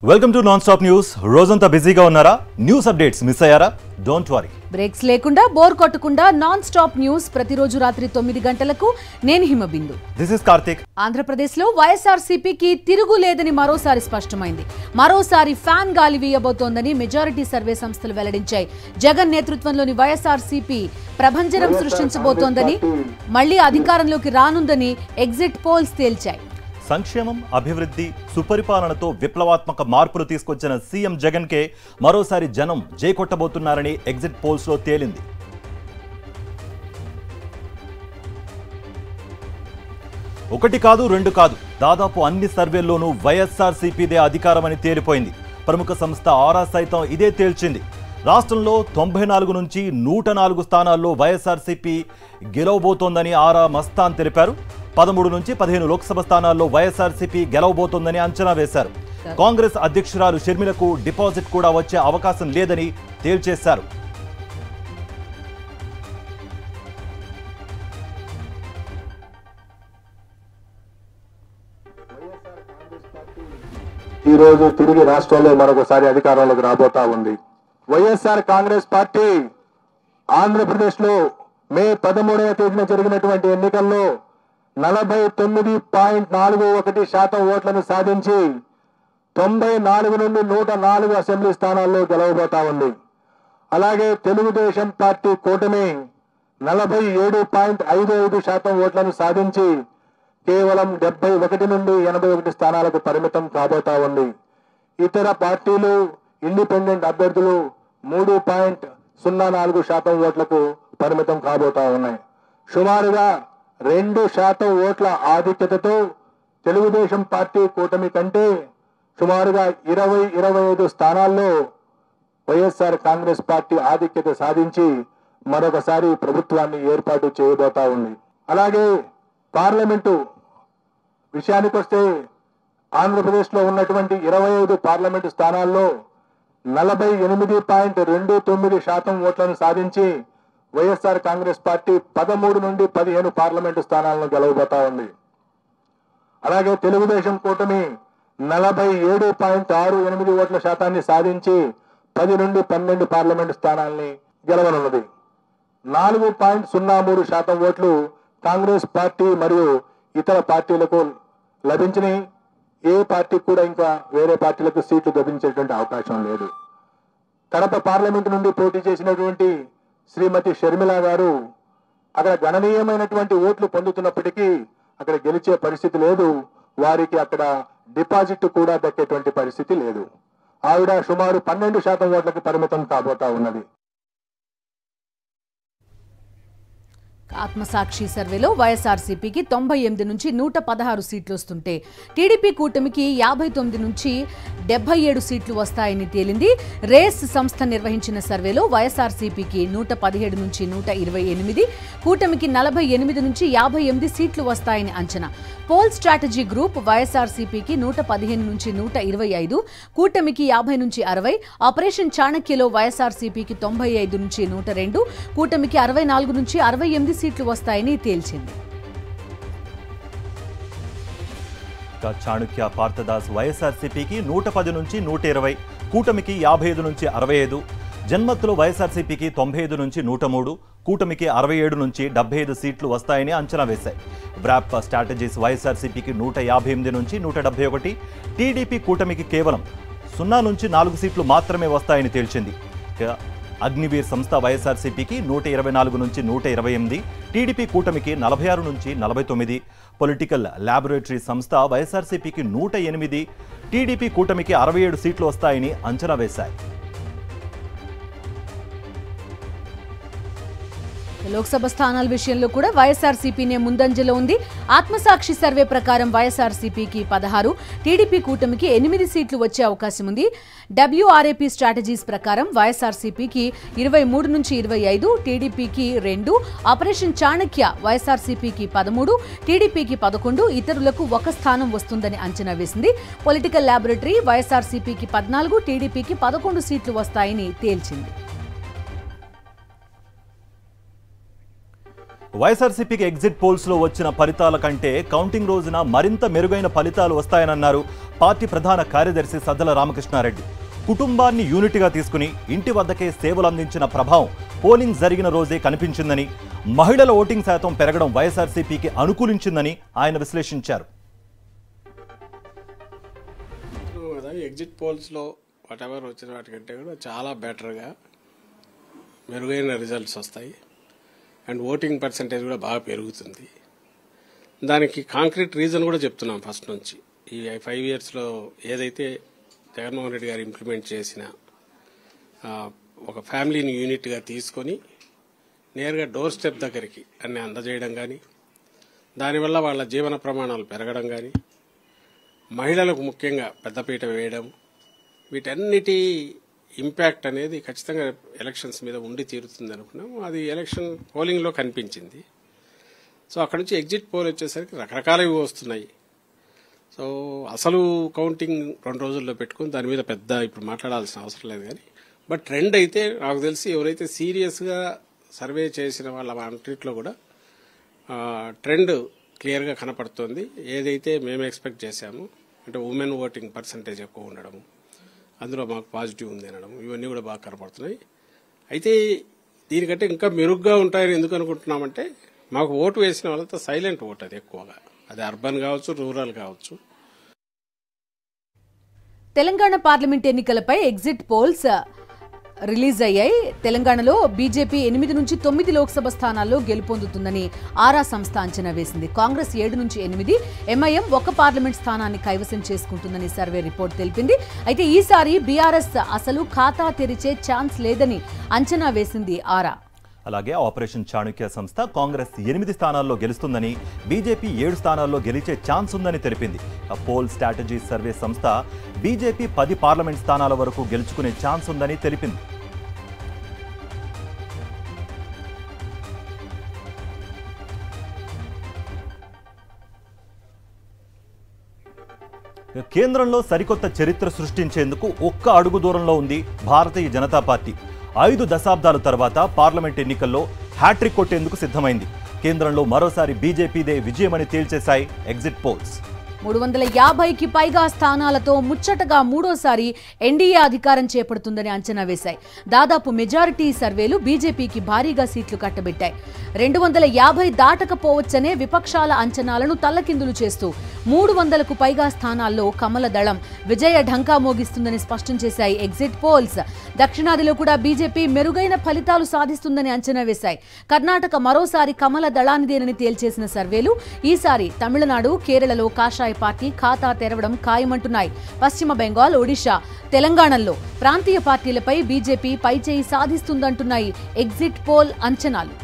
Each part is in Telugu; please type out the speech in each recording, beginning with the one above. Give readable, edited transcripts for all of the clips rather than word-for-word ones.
Welcome to non stop news. రోజంతా బిజీగా ఉన్నారా? న్యూస్ అప్డేట్స్ మిస్ అయ్యారా? డోంట్ వరీ, బ్రేక్స్ లేకుండా బోర్ కొట్టకుండా నాన్ స్టాప్ న్యూస్ ప్రతిరోజు రాత్రి 9 గంటలకు నేను హిమబిందు. This is Karthik. ఆంధ్రప్రదేశ్లో వైఎస్ఆర్సీపీకి తిరుగులేదని మరోసారి స్పష్టమైంది. మరోసారి ఫ్యాన్ గాలి వీయబోతోందని మెజారిటీ సర్వే సంస్థలు వెల్లడించాయి. జగన్ నేతృత్వంలోని వైఎస్ఆర్సీపీ ప్రభంజనం సృష్టించబోతోందని, మళ్లీ అధికారంలోకి రానుందని ఎగ్జిట్ పోల్స్ తేల్చాయి. సంక్షేమం, అభివృద్ధి, సుపరిపాలనతో విప్లవాత్మక మార్పులు తీసుకొచ్చిన సీఎం జగన్ కే మరోసారి జనం జై కొట్టబోతున్నారని ఎగ్జిట్ పోల్స్ లో తేలింది. ఒకటి కాదు, రెండు కాదు, దాదాపు అన్ని సర్వేల్లోనూ వైఎస్ఆర్సీపీదే అధికారమని తేలిపోయింది. ప్రముఖ సంస్థ ఆరా సైతం ఇదే తేల్చింది. రాష్ట్రంలో 94 నుంచి 104 స్థానాల్లో వైఎస్ఆర్సీపీ గెలవబోతోందని ఆరా మస్తాన్ తెలిపారు. 13 నుంచి 15 లోక్సభ స్థానాల్లో వైఎస్ఆర్సీపీ గెలవబోతోందని అంచనా వేశారు. కాంగ్రెస్ అధ్యక్షురాలు షర్మిలకు డిపాజిట్ కూడా వచ్చే అవకాశం లేదని తేల్చేశారు. ఈ రోజు తిరిగి రాష్ట్రంలో మరొకసారి అధికారంలోకి రాబోతా ఉంది. వైఎస్ఆర్ కాంగ్రెస్ పార్టీ ఆంధ్రప్రదేశ్ లో మే 13వ తేదీన జరిగినటువంటి ఎన్నికల్లో 49.41% ఓట్లను సాధించి 94 నుండి 104 అసెంబ్లీ స్థానాల్లో గెలవబోతా ఉంది. అలాగే తెలుగుదేశం పార్టీ కూటమి 47.55% ఓట్లను సాధించి కేవలం 71 నుండి 81 స్థానాలకు పరిమితం కాబోతా ఉంది. ఇతర పార్టీలు, ఇండిపెండెంట్ అభ్యర్థులు 3.04% ఓట్లకు పరిమితం కాబోతా ఉన్నాయి. సుమారుగా 2% ఓట్ల ఆధిక్యతతో తెలుగుదేశం పార్టీ కూటమి కంటే సుమారుగా 20-25 స్థానాల్లో వైఎస్ఆర్ కాంగ్రెస్ పార్టీ ఆధిక్యత సాధించి మరొకసారి ప్రభుత్వాన్ని ఏర్పాటు చేయబోతా ఉంది. అలాగే పార్లమెంటు విషయానికి వస్తే ఆంధ్రప్రదేశ్ లో ఉన్నటువంటి 25 పార్లమెంటు స్థానాల్లో 48.29% ఓట్లను సాధించి వైఎస్ఆర్ కాంగ్రెస్ పార్టీ 13 నుండి 15 పార్లమెంటు స్థానాలను గెలవబోతా ఉంది. అలాగే తెలుగుదేశం కూటమి 47.68 ఓట్ల శాతాన్ని సాధించి 10 నుండి 12 పార్లమెంటు స్థానాల్ని గెలవనున్నది. 4.03% ఓట్లు కాంగ్రెస్ పార్టీ మరియు ఇతర పార్టీలకు లభించినాయి. ఏ పార్టీకి కూడా ఇంకా వేరే పార్టీలకు సీట్లు లభించేటువంటి అవకాశం లేదు. కడప పార్లమెంటు నుండి పోటీ చేసినటువంటి శ్రీమతి షర్మిల గారు అక్కడ గణనీయమైనటువంటి ఓట్లు పొందుతున్నప్పటికీ అక్కడ గెలిచే పరిస్థితి లేదు. వారికి అక్కడ డిపాజిట్ కూడా దక్కేటువంటి పరిస్థితి లేదు. ఆవిడ సుమారు 12% ఓట్లకు పరిమితం కాబోతా ఉన్నది. ఆత్మసాక్షి సర్వేలో వైఎస్ఆర్సీపీకి 98 నుంచి 116 సీట్లు వస్తుంటే టీడీపీ కూటమికి 59 నుంచి 77 సీట్లు వస్తాయని తేలింది. రేస్ సంస్థ నిర్వహించిన సర్వేలో వైఎస్ఆర్సీపీకి 117 నుంచి 128, కూటమికి 48 నుంచి 58 సీట్లు వస్తాయని అంచనా. పోల్ స్ట్రాటజీ గ్రూప్ వైఎస్ఆర్సీపీకి 115 నుంచి 125, కూటమికి 50 నుంచి 60, ఆపరేషన్ చాణక్యలో వైఎస్ఆర్సీపీకి 95 నుంచి 102, కూటమికి 64 నుంచి 68 సీట్లు వస్తాయని తేల్చింది. చాణక్య పార్థదాస్ వైఎస్ఆర్సీపీకి 110 నుంచి 120, కూటమికి 55 నుంచి 65, జన్మత్తులో వైఎస్ఆర్సీపీకి 95 నుంచి 103, కూటమికి 67 నుంచి 75 సీట్లు వస్తాయని అంచనా వేశాయి. బ్రాప్ స్ట్రాటజీస్ వైఎస్ఆర్సీపీకి 158 నుంచి 171, టీడీపీ కూటమికి కేవలం 0 నుంచి 4 సీట్లు మాత్రమే వస్తాయని తేల్చింది. అగ్నివీర్ సంస్థ వైఎస్ఆర్సీపీకి 124 నుంచి 128, టీడీపీ కూటమికి 46 నుంచి 49, పొలిటికల్ ల్యాబొరేటరీ సంస్థ వైఎస్ఆర్సీపీకి 108, టీడీపీ కూటమికి 67 సీట్లు వస్తాయని అంచనా వేశాయి. లోక్సభ స్థానాల విషయంలో కూడా వైఎస్ఆర్సీపీనే ముందంజలో ఉంది. ఆత్మసాక్షి సర్వే ప్రకారం వైఎస్ఆర్సీపీకి 16, టీడీపీ కూటమికి 8 సీట్లు వచ్చే అవకాశం ఉంది. డబ్ల్యూఆర్ఏపీ స్ట్రాటజీస్ ప్రకారం వైఎస్ఆర్సీపీకి 23 నుంచి 25, టీడీపీకి 2, ఆపరేషన్ చాణక్య వైఎస్ఆర్సీపీకి 13, టీడీపీకి 11, ఇతరులకు 1 స్థానం వస్తుందని అంచనా వేసింది. పొలిటికల్ ల్యాబొరేటరీ వైఎస్ఆర్సీపీకి 14, టీడీపీకి 11 సీట్లు వస్తాయని తేల్చింది. వైఎస్ఆర్సీపీకి ఎగ్జిట్ పోల్స్లో వచ్చిన ఫలితాల కంటే కౌంటింగ్ రోజున మరింత మెరుగైన ఫలితాలు వస్తాయనన్నారు పార్టీ ప్రధాన కార్యదర్శి సద్దల రామకృష్ణారెడ్డి. కుటుంబాన్ని యూనిట్గా తీసుకుని ఇంటి వద్దకే సేవలు అందించిన ప్రభావం పోలింగ్ జరిగిన రోజే కనిపించిందని, మహిళల ఓటింగ్ శాతం పెరగడం వైఎస్ఆర్సీపీకి అనుకూలించిందని ఆయన విశ్లేషించారు. ఎగ్జిట్ పోల్స్లో వాటెవర్ వచ్చిన వాటికంటే కూడా చాలా బెటర్గా మెరుగైన రిజల్ట్స్ వస్తాయి అండ్ ఓటింగ్ పర్సంటేజ్ కూడా బాగా పెరుగుతుంది. దానికి కాంక్రీట్ రీజన్ కూడా చెప్తున్నాం ఫస్ట్ నుంచి. ఈ 5 yearsలో ఏదైతే జగన్మోహన్ రెడ్డి గారు ఇంప్లిమెంట్ చేసిన ఒక ఫ్యామిలీని యూనిట్గా తీసుకొని నేరుగా డోర్ స్టెప్ దగ్గరికి అన్ని అందజేయడం కానీ, దానివల్ల వాళ్ళ జీవన ప్రమాణాలు పెరగడం కానీ, మహిళలకు ముఖ్యంగా పెద్దపీట వేయడం, వీటన్నిటి ఇంపాక్ట్ అనేది ఖచ్చితంగా ఎలక్షన్స్ మీద ఉండి తీరుతుంది అనుకున్నాం. అది ఎలక్షన్ పోలింగ్లో కనిపించింది. సో అక్కడ నుంచి ఎగ్జిట్ పోల్ వచ్చేసరికి రకరకాలవి వస్తున్నాయి. సో అసలు కౌంటింగ్ 2 రోజుల్లో పెట్టుకుని దాని మీద పెద్ద ఇప్పుడు మాట్లాడాల్సిన అవసరం లేదు. కానీ బట్ ట్రెండ్ అయితే నాకు తెలిసి ఎవరైతే సీరియస్గా సర్వే చేసిన వాళ్ళ అన్నింటిలో కూడా ట్రెండ్ క్లియర్గా కనపడుతుంది. ఏదైతే మేము ఎక్స్పెక్ట్ చేశామో అంటే ఉమెన్ ఓటింగ్ పర్సంటేజ్ ఎక్కువ ఉండడము, అందులో మాకు పాజిటివ్ ఉంది అనడం, ఇవన్నీ కూడా బాగా కనపడుతున్నాయి. అయితే దీనికంటే ఇంకా మెరుగ్గా ఉంటాయని ఎందుకు అనుకుంటున్నామంటే, మాకు ఓటు వేసిన వాళ్ళతో సైలెంట్ ఓట్ అది ఎక్కువగా, అది అర్బన్ కావచ్చు, రూరల్ కావచ్చు. తెలంగాణ పార్లమెంట్ ఎన్నికలపై ఎగ్జిట్ పోల్స్ రిలీజ్ అయ్యాయి. తెలంగాణలో బీజేపీ 8 నుంచి 9 లోక్సభ స్థానాల్లో గెలుపొందుతుందని ఆరా సంస్థ అంచనా వేసింది. కాంగ్రెస్ 7 నుంచి 8, ఎంఐఎం 1 పార్లమెంట్ స్థానాన్ని కైవసం చేసుకుంటుందని సర్వే రిపోర్ట్ తెలిపింది. అయితే ఈసారి బీఆర్ఎస్ అసలు ఖాతా తెరిచే ఛాన్స్ లేదని అంచనా వేసింది ఆరా. అలాగే ఆపరేషన్ చాణుక్య సంస్థ కాంగ్రెస్ 8 స్థానాల్లో గెలుస్తుందని, బీజేపీ 7 స్థానాల్లో గెలిచే ఛాన్స్ ఉందని తెలిపింది. పోల్ స్ట్రాటజీ సర్వే సంస్థ బీజేపీ 10 పార్లమెంట్ స్థానాల వరకు గెలుచుకునే ఛాన్స్ ఉందని తెలిపింది. కేంద్రంలో సరికొత్త చరిత్ర సృష్టించేందుకు ఒక్క అడుగు దూరంలో ఉంది భారతీయ జనతా పార్టీ. 5 దశాబ్దాల తర్వాత పార్లమెంట్ ఎన్నికల్లో హ్యాట్రిక్ కొట్టేందుకు సిద్ధమైంది. కేంద్రంలో మరోసారి బీజేపీదే విజయమని తేల్చేశాయి ఎగ్జిట్ పోల్స్. 350కి పైగా స్థానాలతో ముచ్చటగా 3వసారి ఎన్డీఏ అధికారం చేపడుతుందని అంచనా వేశాయి. దాదాపు మెజారిటీ సర్వేలు బీజేపీకి భారీగా సీట్లు కట్టబెట్టాయి. 250 దాటకపోవచ్చనే విపక్షాల అంచనాలను తల్లకిందులు చేస్తూ 300కు పైగా స్థానాల్లో కమల దళం విజయ ఢంకా మోగిస్తుందని స్పష్టం చేశాయి ఎగ్జిట్ పోల్స్. దక్షిణాదిలో కూడా బీజేపీ మెరుగైన ఫలితాలు సాధిస్తుందని అంచనా వేశాయి. కర్ణాటక మరోసారి కమల దళానిదేనని తేల్చేసిన సర్వేలు ఈసారి తమిళనాడు, కేరళలో కాషాయ పార్టీ ఖాతా తెరవడం ఖాయమంటున్నాయి. పశ్చిమ బెంగాల్, ఒడిషా, తెలంగాణలో ప్రాంతీయ పార్టీలపై బీజేపీ పైచేయి సాధిస్తుందంటున్నాయి ఎగ్జిట్ పోల్ అంచనాలు.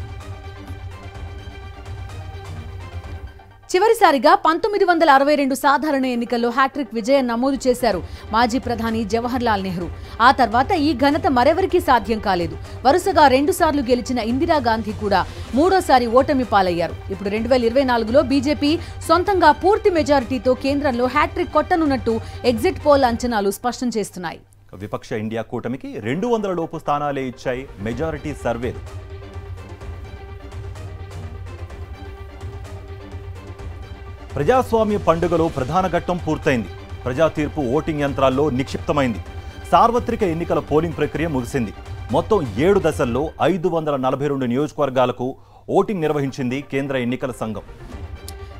చివరిసారిగా 1962 సాధారణ ఎన్నికల్లో హ్యాట్రిక్ విజయం నమోదు చేశారు మాజీ ప్రధాని జవహర్ లాల్ నెహ్రూ. ఆ తర్వాత ఈ ఘనత మరెవరికీ సాధ్యం కాలేదు. వరుసగా 2 సార్లు గెలిచిన ఇందిరాగాంధీ కూడా 3వసారి ఓటమి పాలయ్యారు. ఇప్పుడు 2024లో బీజేపీ సొంతంగా పూర్తి మెజారిటీతో కేంద్రంలో హ్యాట్రిక్ కొట్టనున్నట్టు ఎగ్జిట్ పోల్ అంచనాలు స్పష్టం చేస్తున్నాయి. విపక్ష ఇండియా కూటమికి 200 లోపు స్థానాలే ఇచ్చాయి మెజారిటీ సర్వేలు. ప్రజాస్వామ్య పండుగలో ప్రధాన ఘట్టం పూర్తయింది. ప్రజా తీర్పు ఓటింగ్ యంత్రాల్లో నిక్షిప్తమైంది. సార్వత్రిక ఎన్నికల పోలింగ్ ప్రక్రియ ముగిసింది. మొత్తం 7 దశల్లో 542 నియోజకవర్గాలకు ఓటింగ్ నిర్వహించింది కేంద్ర ఎన్నికల సంఘం.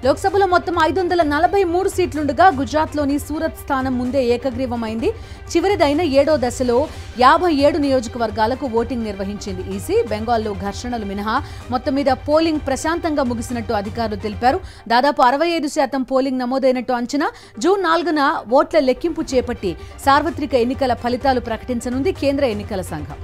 లోక్సభలో మొత్తం 543 సీట్లుండగా గుజరాత్లోని సూరత్ స్థానం ముందే ఏకగ్రీవమైంది. చివరిదైన 7వ దశలో 57 నియోజకవర్గాలకు ఓటింగ్ నిర్వహించింది ఈసీ. బెంగాల్లో ఘర్షణలు మినహా మొత్తం మీద పోలింగ్ ప్రశాంతంగా ముగిసినట్టు అధికారులు తెలిపారు. దాదాపు 65% పోలింగ్ నమోదైనట్టు అంచనా. జూన్ 4న ఓట్ల లెక్కింపు చేపట్టి సార్వత్రిక ఎన్నికల ఫలితాలు ప్రకటించనుంది కేంద్ర ఎన్నికల సంఘం.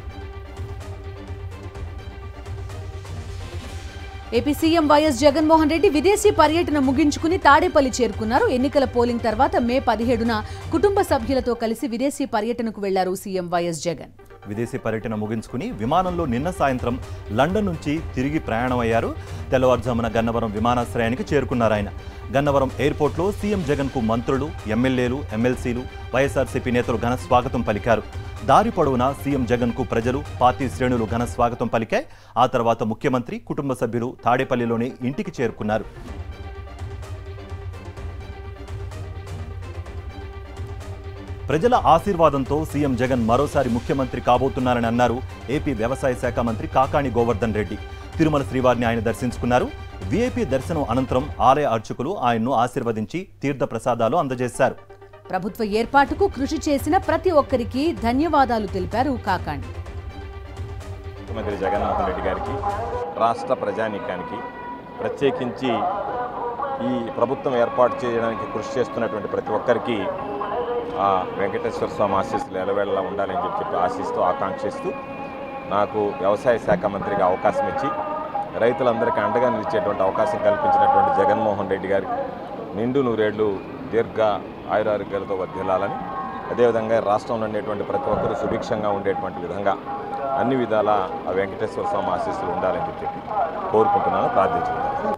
AP CM YS Jaganmohan Reddy విదేశీ పర్యటన ముగించుకుని తాడేపల్లి చేరుకున్నారు. ఎన్నికల పోలింగ్ తర్వాత మే 17న కుటుంబ సభ్యులతో కలిసి విదేశీ పర్యటనకు వెళ్లారు సీఎం వైఎస్ జగన్. విదేశీ పర్యటన ముగించుకుని విమానంలో నిన్న సాయంత్రం లండన్ నుంచి తిరిగి ప్రయాణమయ్యారు. తెల్లవారుజామున గన్నవరం విమానాశ్రయానికి చేరుకున్నారు ఆయన. గన్నవరం ఎయిర్పోర్ట్లో సీఎం జగన్కు మంత్రులు, ఎమ్మెల్యేలు, ఎమ్మెల్సీలు, వైఎస్ఆర్సీపీ నేతలు ఘన స్వాగతం పలికారు. దారి పొడవునా సీఎం జగన్కు ప్రజలు, పార్టీ శ్రేణులు ఘన స్వాగతం పలికాయి. ఆ తర్వాత ముఖ్యమంత్రి, కుటుంబ సభ్యులు తాడేపల్లిలోని ఇంటికి చేరుకున్నారు. ప్రజల ఆశీర్వాదంతో సీఎం జగన్ మరోసారి ముఖ్యమంత్రి కాబోతున్నారని అన్నారు ఏపీ వ్యవసాయ శాఖ మంత్రి కాకాణి గోవర్ధన్ రెడ్డి. తిరుమల శ్రీవారిని ఆయన దర్శించుకున్నారు. వీఐపీ దర్శనం అనంతరం ఆలయ అర్చకులు ఆయన్ను ఆశీర్వదించి తీర్థ ప్రసాదాలు అందజేశారు. ప్రభుత్వ ఏర్పాటుకు కృషి చేసిన ప్రతి ఒక్కరికి ధన్యవాదాలు తెలిపారు కాకాణి. ముఖ్యమంత్రి జగన్మోహన్ రెడ్డి గారికి, రాష్ట్ర ప్రజానీకానికి, ప్రత్యేకించి ఈ ప్రభుత్వం ఏర్పాటు చేయడానికి కృషి చేస్తున్నటువంటి ప్రతి ఒక్కరికి వెంకటేశ్వర స్వామి ఆశీస్సులు ఎలవేళలా ఉండాలని చెప్పి ఆశిస్తూ, ఆకాంక్షిస్తూ నాకు వ్యవసాయ శాఖ మంత్రిగా అవకాశం ఇచ్చి రైతులందరికీ అండగా నిలిచేటువంటి అవకాశం కల్పించినటువంటి జగన్మోహన్ రెడ్డి గారికి నిండు నూరేళ్లు దీర్ఘ ఆయురారోగ్యాలతో వర్ధిల్లాలని, అదేవిధంగా రాష్ట్రంలో ఉండేటువంటి ప్రతి ఒక్కరూ సుభిక్షంగా ఉండేటువంటి విధంగా అన్ని విధాలా ఆ వెంకటేశ్వర స్వామి ఆశీస్సులు ఉండాలని చెప్పి కోరుకుంటున్నాను, ప్రార్థించుకుంటున్నాను.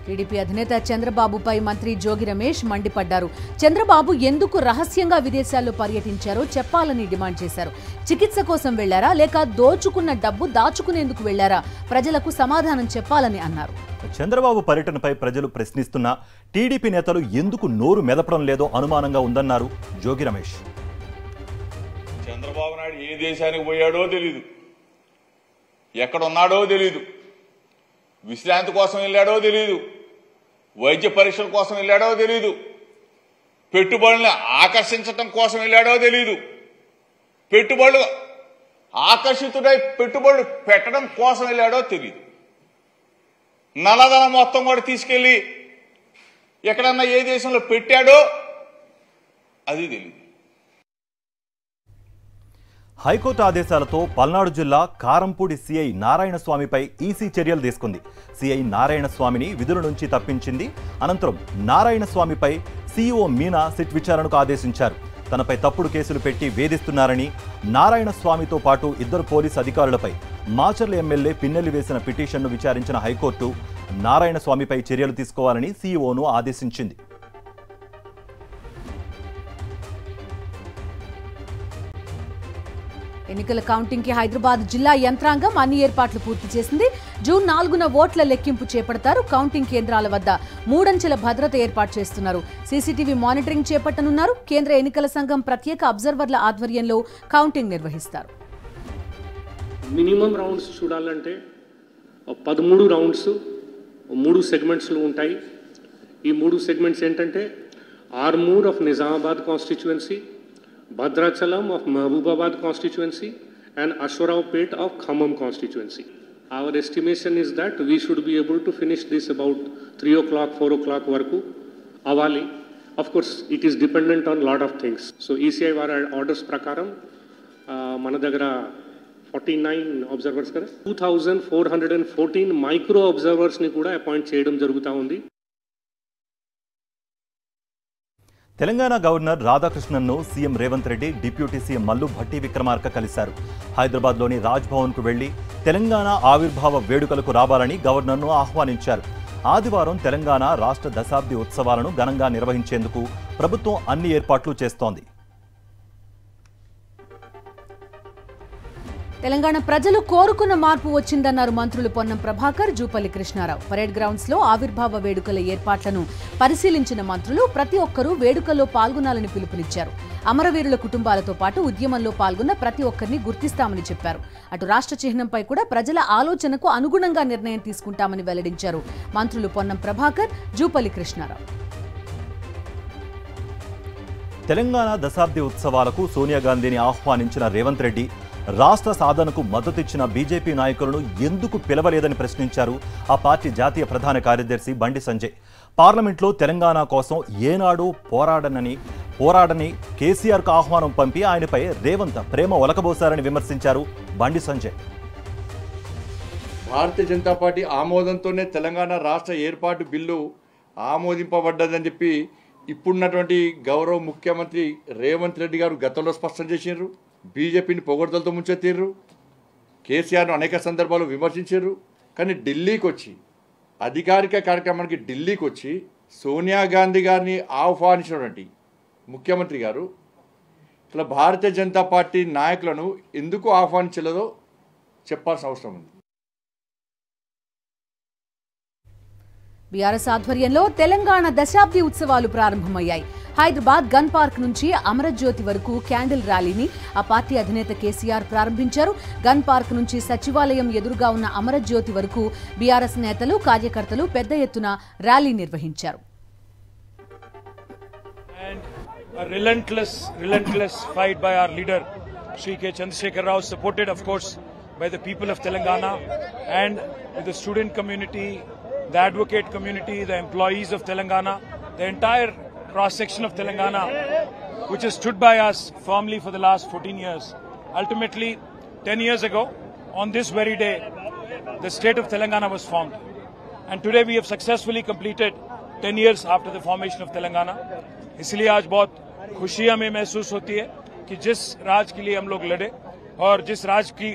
టీడీపీ అధినేత చంద్రబాబుపై మంత్రి జోగి రమేష్ మండిపడ్డారు. చంద్రబాబు ఎందుకు రహస్యంగా విదేశాల్లో పర్యటించారో చెప్పాలని డిమాండ్ చేశారు. చికిత్స కోసం వెళ్లారా లేక దోచుకున్న డబ్బు దాచుకునేందుకు వెళ్లారా? ప్రజలకు సమాధానం చెప్పాలని అన్నారు. చంద్రబాబు పర్యటనపై ప్రజలు ప్రశ్నిస్తున్నా టీడీపీ నేతలు ఎందుకు నోరు మెదపడం లేదో అనుమానంగా ఉందన్నారు జోగి రమేష్. చంద్రబాబు నాయుడు ఏ దేశానికి పోయాడో తెలీదు, ఎక్కడున్నాడో తెలీదు, విశ్రాంతి కోసం వెళ్ళాడో తెలీదు, వైద్య పరీక్షల కోసం వెళ్ళాడో తెలీదు, పెట్టుబడుల్ని ఆకర్షించటం కోసం వెళ్ళాడో తెలీదు, పెట్టుబడులు ఆకర్షితుడై పెట్టుబడులు పెట్టడం కోసం వెళ్ళాడో తెలీదు. నల్లధనం మొత్తం కూడా తీసుకెళ్లి ఎక్కడన్నా ఏ దేశంలో పెట్టాడో అది తెలీదు. హైకోర్టు ఆదేశాలతో పల్నాడు జిల్లా కారంపూడి సీఐ నారాయణస్వామిపై ఈసీ చర్యలు తీసుకుంది. సీఐ నారాయణస్వామిని విధుల నుంచి తప్పించింది. అనంతరం నారాయణస్వామిపై సీఈఓ మీనా సిట్ విచారణకు ఆదేశించారు. తనపై తప్పుడు కేసులు పెట్టి వేధిస్తున్నారని నారాయణస్వామితో పాటు ఇద్దరు పోలీసు అధికారులపై మాచర్ల ఎమ్మెల్యే పిన్నెల్లి వేసిన పిటిషన్ను విచారించిన హైకోర్టు నారాయణస్వామిపై చర్యలు తీసుకోవాలని సీఈఓను ఆదేశించింది. ఎన్నికల కౌంటింగ్ కి హైదరాబాద్ జిల్లా యంత్రాంగం అన్ని ఏర్పాట్లు పూర్తి చేసింది. జూన్ 4న ఓట్ల లెక్కింపు చేపడతారు. కౌంటింగ్ కేంద్రాల వద్ద 3 అంచెల భద్రత ఏర్పాటు చేస్తున్నారు. సీసీటీవీ మానిటరింగ్ చేపట్టనున్నారు. కేంద్ర ఎన్నికల సంఘం ప్రత్యేక అబ్జర్వర్ల ఆధ్వర్యంలో కౌంటింగ్ నిర్వహిస్తారు. మినిమం రౌండ్స్ చూడాలంటే 13 రౌండ్స్ 3 సెగ్మెంట్స్లో ఉంటాయి. ఈ 3 సెగ్మెంట్స్ ఏంటంటే Armoor of Nizamabad constituency, Bhadrachalam of Mahbubabad constituency and Ashwarapet of Khammam constituency. Our estimation is that we should be able to finish this about 3 o'clock, 4 o'clock varku avali. Of course, it is dependent on lot of things. So ECI orders prakaram mana dagara 49 observers kada 2414 micro observers ni kuda appoint cheyadam jaruguta undi. Telangana governor రాధాకృష్ణన్ను CM Revanth Reddy, deputy CM Mallu Bhatti Vikramarka కలిశారు. హైదరాబాద్లోని రాజ్ భవన్కు వెళ్లి తెలంగాణ ఆవిర్భావ వేడుకలకు రావాలని గవర్నర్ను ఆహ్వానించారు. ఆదివారం తెలంగాణ రాష్ట్ర దశాబ్ది ఉత్సవాలను ఘనంగా నిర్వహించేందుకు ప్రభుత్వం అన్ని ఏర్పాట్లు చేస్తోంది. తెలంగాణ ప్రజలు కోరుకున్న మార్పు వచ్చిందన్నారు మంత్రులు పొన్నం ప్రభాకర్, జూపల్లి కృష్ణారావు. పరేడ్ గ్రౌండ్స్ లో ఆవిర్భావ వేడుకల ఏర్పాట్లను పరిశీలించిన మంత్రులు ప్రతి ఒక్కరూ వేడుకల్లో పాల్గొనాలని పిలుపునిచ్చారు. అమరవీరుల కుటుంబాలతో పాటు ఉద్యమంలో పాల్గొన్న ప్రతి ఒక్కరిని గుర్తిస్తామని చెప్పారు. అటు రాష్ట్ర చిహ్నంపై కూడా ప్రజల ఆలోచనకు అనుగుణంగా నిర్ణయం తీసుకుంటామని వెల్లడించారు మంత్రులు పొన్నం ప్రభాకర్, జూపల్లి కృష్ణారావు. తెలంగాణ దశాబ్ది ఉత్సవాలకు సోనియా గాంధీని ఆహ్వానించిన రేవంత్ రెడ్డి రాష్ట్ర సాధనకు మద్దతిచ్చిన బీజేపీ నాయకులను ఎందుకు పిలవలేదని ప్రశ్నించారు ఆ పార్టీ జాతీయ ప్రధాన కార్యదర్శి బండి సంజయ్. పార్లమెంట్లో తెలంగాణ కోసం ఏనాడు పోరాడని కేసీఆర్కు ఆహ్వానం పంపి ఆయనపై రేవంత్ ప్రేమ ఒలకబోశారని విమర్శించారు బండి సంజయ్. భారతీయ జనతా పార్టీ ఆమోదంతోనే తెలంగాణ రాష్ట్ర ఏర్పాటు బిల్లు ఆమోదింపబడ్డదని చెప్పి ఇప్పుడున్నటువంటి గౌరవ ముఖ్యమంత్రి రేవంత్ రెడ్డి గారు గతంలో స్పష్టం చేసినారు. బీజేపీని పొగడ్తలతో ముంచెత్తిర్రు, కేసీఆర్ను అనేక సందర్భాలు విమర్శించారు. కానీ ఢిల్లీకి వచ్చి అధికారిక కార్యక్రమానికి ఢిల్లీకి వచ్చి సోనియా గాంధీ గారిని ఆహ్వానించినటువంటి ముఖ్యమంత్రి గారు అసలు భారతీయ జనతా పార్టీ నాయకులను ఎందుకు ఆహ్వానించలేదో చెప్పాల్సిన అవసరం ఉంది. బీఆర్ఎస్ ఆధ్వర్యంలో తెలంగాణ దశాబ్ది ఉత్సవాలు ప్రారంభమయ్యాయి. హైదరాబాద్ గన్ పార్క్ నుంచి అమరజ్యోతి వరకు క్యాండిల్ ర్యాలీని ఆ పార్టీ అధినేత కేసీఆర్ ప్రారంభించారు. గన్ పార్క్ నుంచి సచివాలయం ఎదురుగా ఉన్న అమరజ్యోతి వరకు బీఆర్ఎస్ నేతలు కార్యకర్తలు పెద్ద ఎత్తున ర్యాలీ నిర్వహించారు. A relentless fight by our leader, Shri K. Chandrasekhar Rao, supported of course by the people of Telangana and with the student community, the advocate community, the employees of Telangana, the entire cross-section of Telangana, which has stood by us firmly for the last 14 years. Ultimately, 10 years ago, on this very day, the state of Telangana was formed. And today we have successfully completed 10 years after the formation of Telangana. इसलिए आज बहुत खुशी हमें महसूस होती है कि जिस राज के लिए हम लोग लड़े और जिस राज की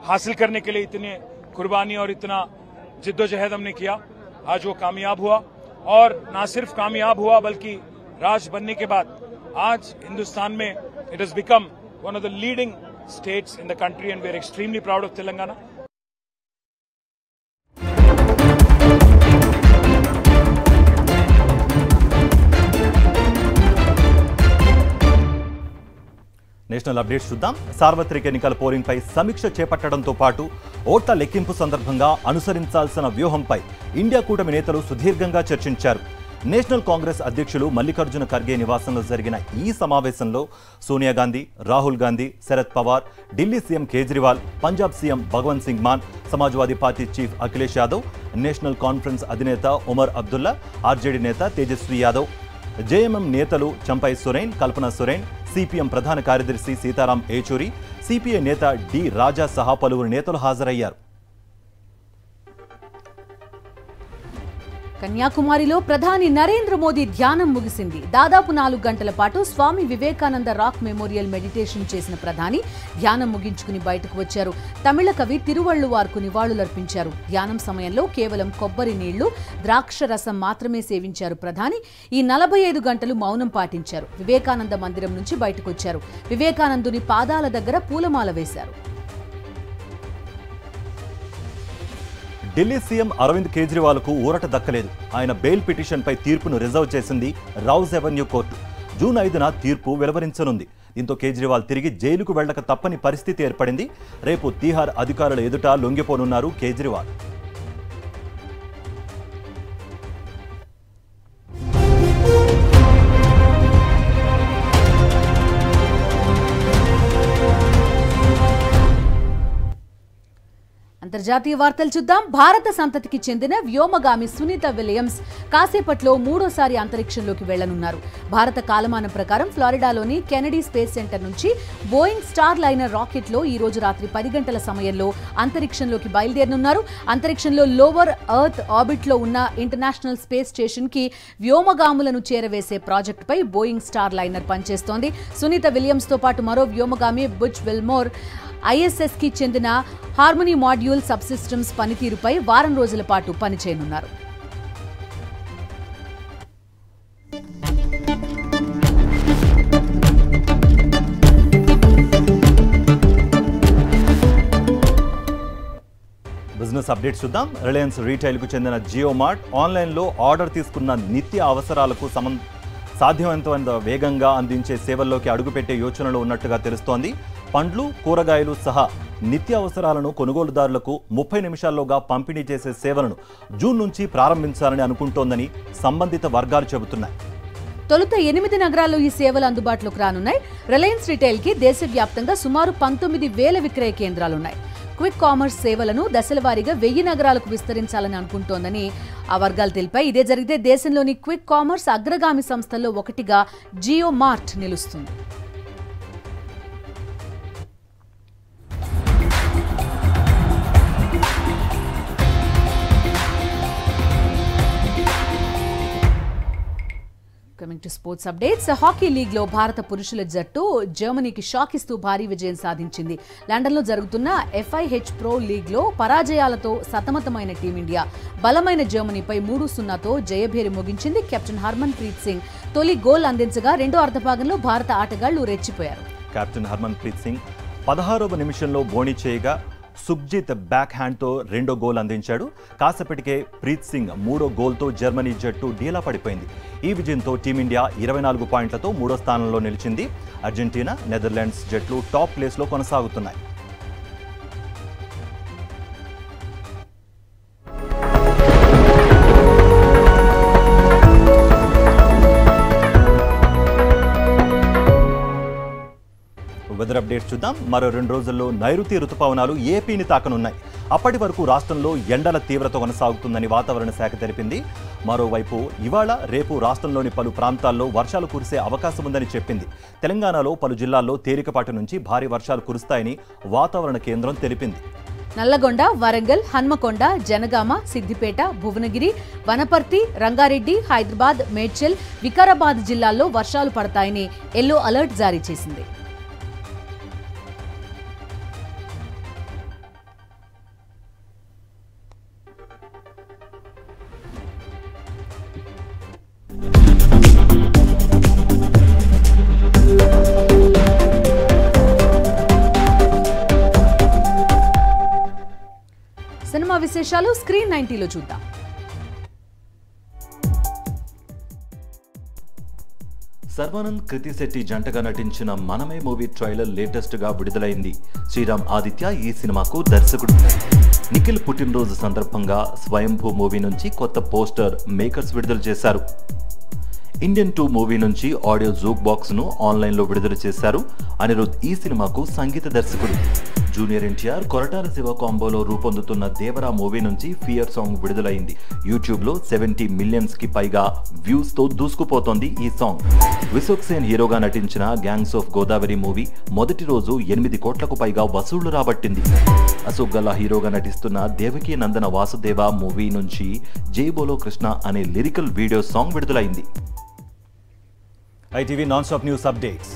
हासिल करने के लिए इतनी कुर्बानी और इतना जिद्दोजहद हमने किया, आज वो कामयाब हुआ. और ना सिर्फ कामयाब हुआ बल्कि राज बनने के बाद आज हिंदुस्तान में it has become one of the leading states in the country and we are extremely proud of Telangana. National updates చూద్దాం. సార్వత్రిక ఎన్నికల పోలింగ్పై సమీక్ష చేపట్టడంతో పాటు ఓట్ల లెక్కింపు సందర్భంగా అనుసరించాల్సిన వ్యూహంపై ఇండియా కూటమి నేతలు సుదీర్ఘంగా చర్చించారు. నేషనల్ కాంగ్రెస్ అధ్యక్షులు మల్లికార్జున ఖర్గే నివాసంలో జరిగిన ఈ సమావేశంలో Sonia Gandhi, Rahul Gandhi, Sharad Pawar, Delhi CM Kejriwal, Punjab CM Bhagwant Singh Mann, Samajwadi Party chief Akhilesh Yadav, National Conference అధినేత ఒమర్ అబ్దుల్లా, ఆర్జేడీ నేత తేజస్వి యాదవ్, జేఎంఎం నేతలు చంపై సొరేన్, కల్పనా సొరేన్, సిపిఎం ప్రధాన కార్యదర్శి సీతారాం ఏచూరి, సిపిఐ నేత డి రాజా సహా పలువురు నేతలు హాజరయ్యారు. కన్యాకుమారిలో ప్రధాని నరేంద్ర మోదీ ధ్యానం ముగిసింది. దాదాపు 4 గంటల పాటు Swami Vivekananda rock memorial meditation చేసిన ప్రధాని ధ్యానం ముగించుకుని బయటకు వచ్చారు. తమిళ కవి తిరువళ్లువార్కు నివాళులర్పించారు. ధ్యానం సమయంలో కేవలం కొబ్బరి నీళ్లు, ద్రాక్ష రసం మాత్రమే సేవించారు ప్రధాని. ఈ 45 గంటలు మౌనం పాటించారు. వివేకానంద మందిరం నుంచి బయటకు వచ్చారు. వివేకానందుని పాదాల దగ్గర పూలమాల వేశారు. ఢిల్లీ సీఎం అరవింద్ కేజ్రీవాల్కు ఊరట దక్కలేదు. ఆయన బెయిల్ పిటిషన్పై తీర్పును రిజర్వ్ చేసింది రౌజ్ అవెన్యూ కోర్టు. జూన్ 5న తీర్పు వెలువరించనుంది. దీంతో కేజ్రీవాల్ తిరిగి జైలుకు వెళ్లక తప్పని పరిస్థితి ఏర్పడింది. రేపు తీహార్ అధికారుల ఎదుట లొంగిపోనున్నారు కేజ్రీవాల్. అంతర్జాతీయ వార్తలు చూద్దాం. భారత సంతతికి చెందిన వ్యోమగామి సునీత విలియమ్స్ కాసేపట్లో 3వ అంతరిక్షంలోకి వెళ్లనున్నారు. భారత కాలమానం ప్రకారం ఫ్లోరిడాలోని కెనడీ స్పేస్ సెంటర్ నుంచి బోయింగ్ స్టార్ లైనర్ రాకెట్లో ఈ రోజు రాత్రి 10 గంటల సమయంలో అంతరిక్షంలోకి బయలుదేరనున్నారు. అంతరిక్షంలో లోవర్ ఎర్త్ ఆర్బిట్లో ఉన్న ఇంటర్నేషనల్ స్పేస్ స్టేషన్ కి వ్యోమగాములను చేరవేసే ప్రాజెక్టుపై బోయింగ్ స్టార్ లైనర్ పనిచేస్తోంది. సునీత విలియమ్స్ తో పాటు మరో వ్యోమగామి బుచ్ విల్మోర్ ఐఎస్ఎస్ కి చెందిన హార్మోనీ మాడ్యూల్ సబ్ సిస్టమ్స్ పనితీరుపై వారం రోజుల పాటు పనిచేయనున్నారు. బిజినెస్ అప్డేట్స్ చూద్దాం. రిలయన్స్ రీటైల్కు చెందిన జియో మార్ట్ ఆన్లైన్లో ఆర్డర్ తీసుకున్న నిత్య అవసరాలకు సాధ్యమైనంత వేగంగా అందించే సేవల్లోకి అడుగుపెట్టే యోచనలో ఉన్నట్టుగా తెలుస్తోంది. పండ్లు, కూరగాయలు సహా నిత్య అవసరాలను కొనుగోలుదారులకు 30 నిమిషాల్లోగా పంపిణీ చేసే సేవలను జూన్ నుంచి ప్రారంభించాలని అనుకుంటోందని సంబంధిత వర్గాలు చెబుతున్నాయి. తొలుత 8 నగరాల్లో ఈ సేవలు అందుబాటులోకి రానున్నాయి. రిలయన్స్ రిటైల్ కి దేశవ్యాప్తంగా సుమారు 19,000 విక్రయ కేంద్రాలున్నాయి. క్విక్ కామర్స్ సేవలను దశలవారీగా 1000 నగరాలకు విస్తరించాలని అనుకుంటోందని ఆ వర్గాలు తెలిపాయి. ఇదే జరిగితే దేశంలోని క్విక్ కామర్స్ అగ్రగామి సంస్థల్లో ఒకటిగా జియో మార్ట్ నిలుస్తుంది. Coming to sports updates. Hockey league లో భారత పురుషుల జట్టు జర్మనీకి షాక్ ఇస్తూ భారీ విజయం సాధించింది. లండన్లో జరుగుతున్న FIH ప్రో లీగ్ లో పరాజయాలతో సతమతమైన టీమిండియా బలమైన జర్మనీపై 3-0తో జయభేరి ముగించింది. కెప్టెన్ హర్మన్ ప్రీత్ సింగ్ తొలి గోల్ అందించగా రెండో అర్ధభాగంలో భారత ఆటగాళ్లు రెచ్చిపోయారు. కెప్టెన్ హర్మన్ప్రీత్ సింగ్ 16వ నిమిషంలో బోణీ చేయగా సుఖ్జిత్ బ్యాక్ హ్యాండ్తో రెండో గోల్ అందించాడు. కాసేపటికే ప్రీత్ సింగ్ మూడో గోల్తో జర్మనీ జట్టు డీలా పడిపోయింది. ఈ విజయంతో టీమిండియా 24 పాయింట్లతో మూడో స్థానంలో నిలిచింది. అర్జెంటీనా, నెదర్లాండ్స్ జట్లు టాప్ ప్లేస్లో కొనసాగుతున్నాయి. వెదర్ అప్డేట్స్ చూద్దాం. మరో 2 రోజుల్లో నైరుతి రుతుపవనాలు ఏపీని తాకనున్నాయి. అప్పటి వరకు రాష్ట్రంలో ఎండల తీవ్రత కొనసాగుతుందని వాతావరణ శాఖ తెలిపింది. మరోవైపు ఇవాళ రేపు రాష్ట్రంలోని పలు ప్రాంతాల్లో వర్షాలు కురిసే అవకాశం ఉందని చెప్పింది. తెలంగాణలో పలు జిల్లాల్లో తేలికపాటి నుంచి భారీ వర్షాలు కురుస్తాయని వాతావరణ కేంద్రం తెలిపింది. నల్లగొండ, వరంగల్, హన్మకొండ, జనగామ, సిద్దిపేట, భువనగిరి, వనపర్తి, రంగారెడ్డి, హైదరాబాద్, మేడ్చల్, వికారాబాద్ జిల్లాల్లో వర్షాలు పడతాయని ఎల్లో అలర్ట్ జారీ చేసింది. సినిమా విశేషాలు స్క్రీన్ 90లో చూద్దాం. సర్వానంద్, కృతి శెట్టి జంటగా నటించిన మనమే మూవీ ట్రైలర్ లేటెస్ట్ గా విడుదలైంది. శ్రీరామ్ ఆదిత్య ఈ సినిమాకు దర్శకుడు. నిఖిల్ పుట్టినరోజు సందర్భంగా స్వయంభూ మూవీ నుంచి కొత్త పోస్టర్ మేకర్స్ విడుదల చేశారు. ఇండియన్ 2 మూవీ నుంచి ఆడియో జూక్ బాక్స్ ను ఆన్లైన్లో విడుదల చేశారు. అనిరుద్ ఈ సినిమాకు సంగీత దర్శకుడు. జూనియర్ ఎన్టీఆర్, కొరటాల శివ కాంబోలో రూపొందుతున్న దేవరా మూవీ నుంచి ఫియర్ సాంగ్ విడుదలైంది. యూట్యూబ్లో 70 మిలియన్స్ కి పైగా వ్యూస్ తో దూసుకుపోతోంది ఈ సాంగ్. విశ్వక్ సేన్ హీరోగా నటించిన గ్యాంగ్స్ ఆఫ్ గోదావరి మూవీ మొదటి రోజు 8 కోట్లకు పైగా వసూళ్లు రాబట్టింది. అశోక్ గల్లా హీరోగా నటిస్తున్న దేవకీ నందన వాసుదేవ మూవీ నుంచి జై బోలో కృష్ణ అనే లిరికల్ వీడియో సాంగ్ విడుదలైంది. ITV non stop news updates.